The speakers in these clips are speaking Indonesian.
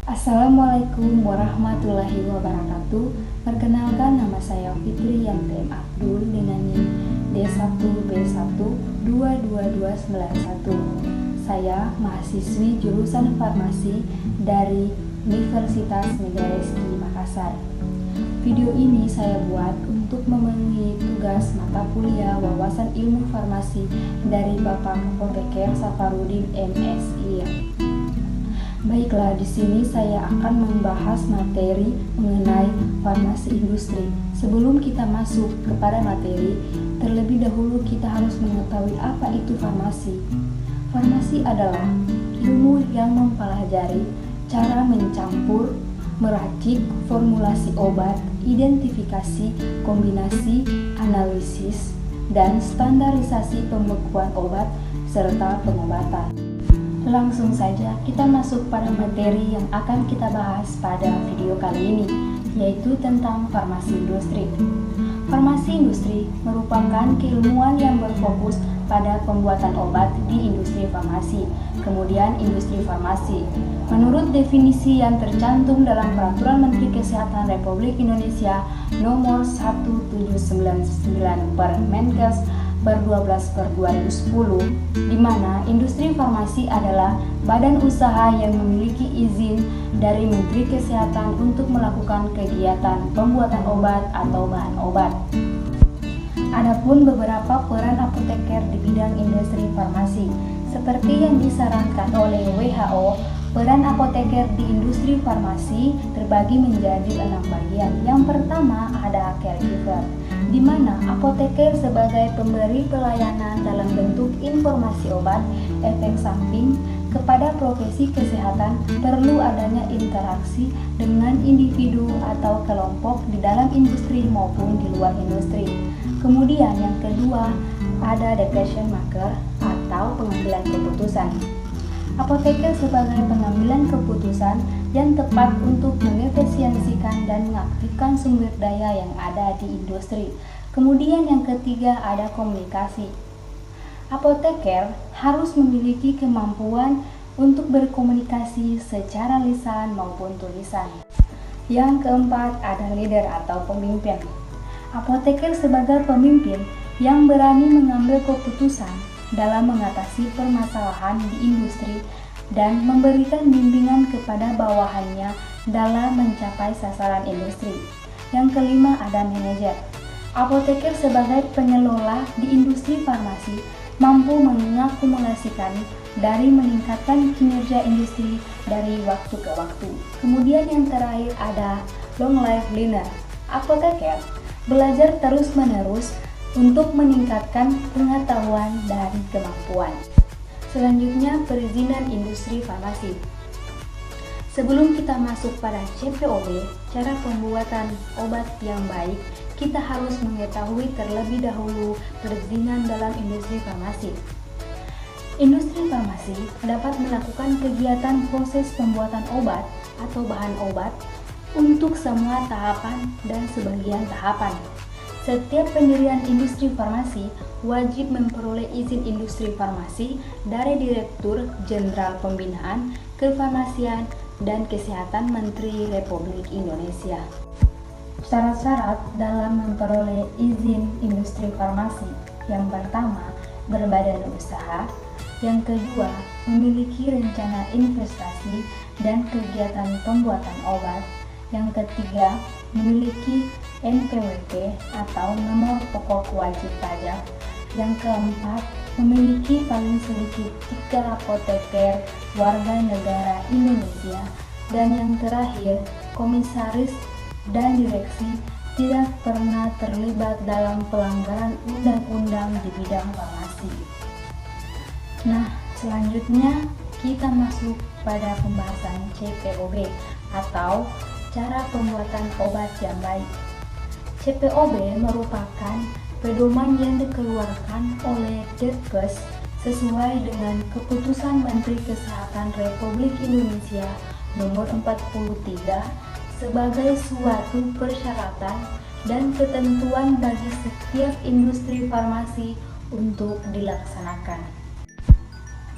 Assalamualaikum warahmatullahi wabarakatuh. Perkenalkan, nama saya Fitri Yantim Abdul dengan NIM D1B1222291. Saya mahasiswi jurusan farmasi dari Universitas Megareski Makassar. Video ini saya buat untuk memenuhi tugas mata kuliah wawasan ilmu farmasi dari Bapak Apoteker Safarudin MSI. Baiklah, di sini saya akan membahas materi mengenai farmasi industri. Sebelum kita masuk kepada materi, terlebih dahulu kita harus mengetahui apa itu farmasi. Farmasi adalah ilmu yang mempelajari cara mencampur, meracik, formulasi obat, identifikasi, kombinasi, analisis, dan standarisasi pembekuan obat serta pengobatan. Langsung saja kita masuk pada materi yang akan kita bahas pada video kali ini, yaitu tentang farmasi industri. Farmasi industri merupakan keilmuan yang berfokus pada pembuatan obat di industri farmasi. Kemudian industri farmasi, menurut definisi yang tercantum dalam Peraturan Menteri Kesehatan Republik Indonesia Nomor 1799 Permenkes per 12/2010, di mana industri farmasi adalah badan usaha yang memiliki izin dari Menteri Kesehatan untuk melakukan kegiatan pembuatan obat atau bahan obat. Adapun beberapa peran apoteker di bidang industri farmasi, seperti yang disarankan oleh WHO, peran apoteker di industri farmasi terbagi menjadi 6 bagian. Yang pertama ada caregiver, di mana apoteker sebagai pemberi pelayanan dalam bentuk informasi obat, efek samping kepada profesi kesehatan, perlu adanya interaksi dengan individu atau kelompok di dalam industri maupun di luar industri. Kemudian yang kedua ada decision maker atau pengambilan keputusan. Apoteker sebagai pengambilan keputusan yang tepat untuk mengefisiensikan dan mengaktifkan sumber daya yang ada di industri. Kemudian yang ketiga ada komunikasi. Apoteker harus memiliki kemampuan untuk berkomunikasi secara lisan maupun tulisan. Yang keempat ada leader atau pemimpin. Apoteker sebagai pemimpin yang berani mengambil keputusan dalam mengatasi permasalahan di industri dan memberikan bimbingan kepada bawahannya dalam mencapai sasaran industri. Yang kelima ada manajer. Apoteker sebagai pengelola di industri farmasi mampu mengakumulasikan dari meningkatkan kinerja industri dari waktu ke waktu. Kemudian yang terakhir ada long life learner. Apoteker belajar terus-menerus untuk meningkatkan pengetahuan dan kemampuan. Selanjutnya, perizinan industri farmasi. Sebelum kita masuk pada CPOB, cara pembuatan obat yang baik, kita harus mengetahui terlebih dahulu perizinan dalam industri farmasi. Industri farmasi dapat melakukan kegiatan proses pembuatan obat atau bahan obat untuk semua tahapan dan sebagian tahapan. Setiap pendirian industri farmasi wajib memperoleh izin industri farmasi dari Direktur Jenderal Pembinaan Kefarmasian dan Kesehatan Menteri Republik Indonesia. Syarat-syarat dalam memperoleh izin industri farmasi: yang pertama, berbadan usaha; yang kedua, memiliki rencana investasi dan kegiatan pembuatan obat; yang ketiga, memiliki NPWP atau nomor pokok wajib pajak; yang keempat, memiliki paling sedikit 3 apoteker warga negara Indonesia; dan yang terakhir, komisaris dan direksi tidak pernah terlibat dalam pelanggaran undang-undang di bidang farmasi. Nah, selanjutnya kita masuk pada pembahasan CPOB atau cara pembuatan obat yang baik. CPOB merupakan pedoman yang dikeluarkan oleh Dinkes sesuai dengan Keputusan Menteri Kesehatan Republik Indonesia Nomor 43 sebagai suatu persyaratan dan ketentuan bagi setiap industri farmasi untuk dilaksanakan.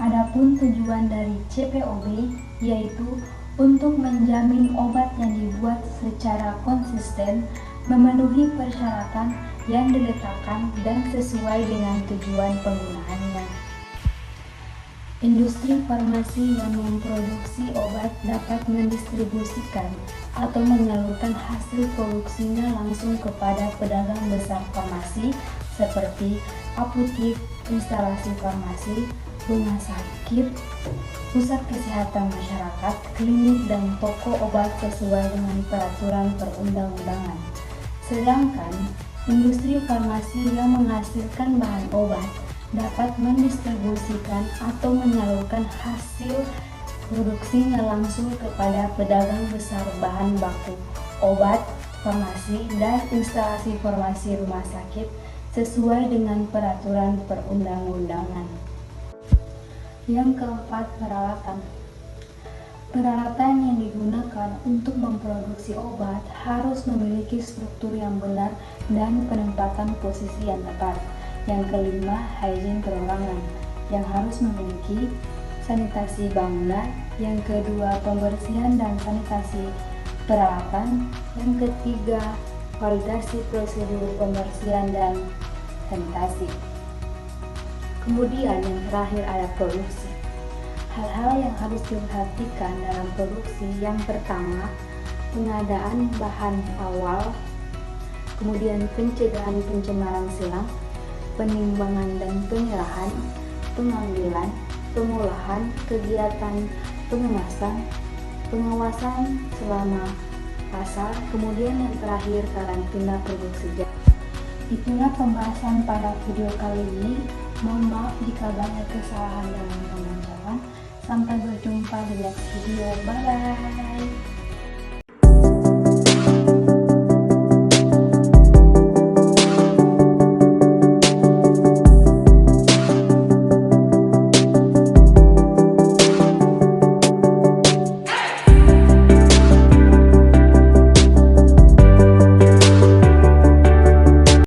Adapun tujuan dari CPOB yaitu untuk menjamin obat yang dibuat secara konsisten memenuhi persyaratan yang diletakkan dan sesuai dengan tujuan penggunaannya. Industri farmasi yang memproduksi obat dapat mendistribusikan atau menyalurkan hasil produksinya langsung kepada pedagang besar farmasi seperti apotek, instalasi farmasi, rumah sakit, pusat kesehatan masyarakat, klinik, dan toko obat sesuai dengan peraturan perundang-undangan. Sedangkan industri farmasi yang menghasilkan bahan obat dapat mendistribusikan atau menyalurkan hasil produksinya langsung kepada pedagang besar bahan baku obat, farmasi, dan instalasi farmasi rumah sakit sesuai dengan peraturan perundang-undangan. Yang keempat, peralatan. Peralatan yang digunakan untuk memproduksi obat harus memiliki struktur yang benar dan penempatan posisi yang tepat. Yang kelima, hygiene perorangan yang harus memiliki sanitasi bangunan. Yang kedua, pembersihan dan sanitasi peralatan. Yang ketiga, validasi prosedur pembersihan dan sanitasi. Kemudian yang terakhir ada produksi. Hal-hal yang harus diperhatikan dalam produksi, yang pertama, pengadaan bahan awal, kemudian pencegahan pencemaran silang, penimbangan dan penyerahan, pengambilan, pengolahan, kegiatan pengemasan, pengawasan selama pasar, kemudian yang terakhir karantina produksi. Itulah pembahasan pada video kali ini. Mohon maaf jika banyak kesalahan dalam pengucapan. Sampai berjumpa di next video. Bye bye.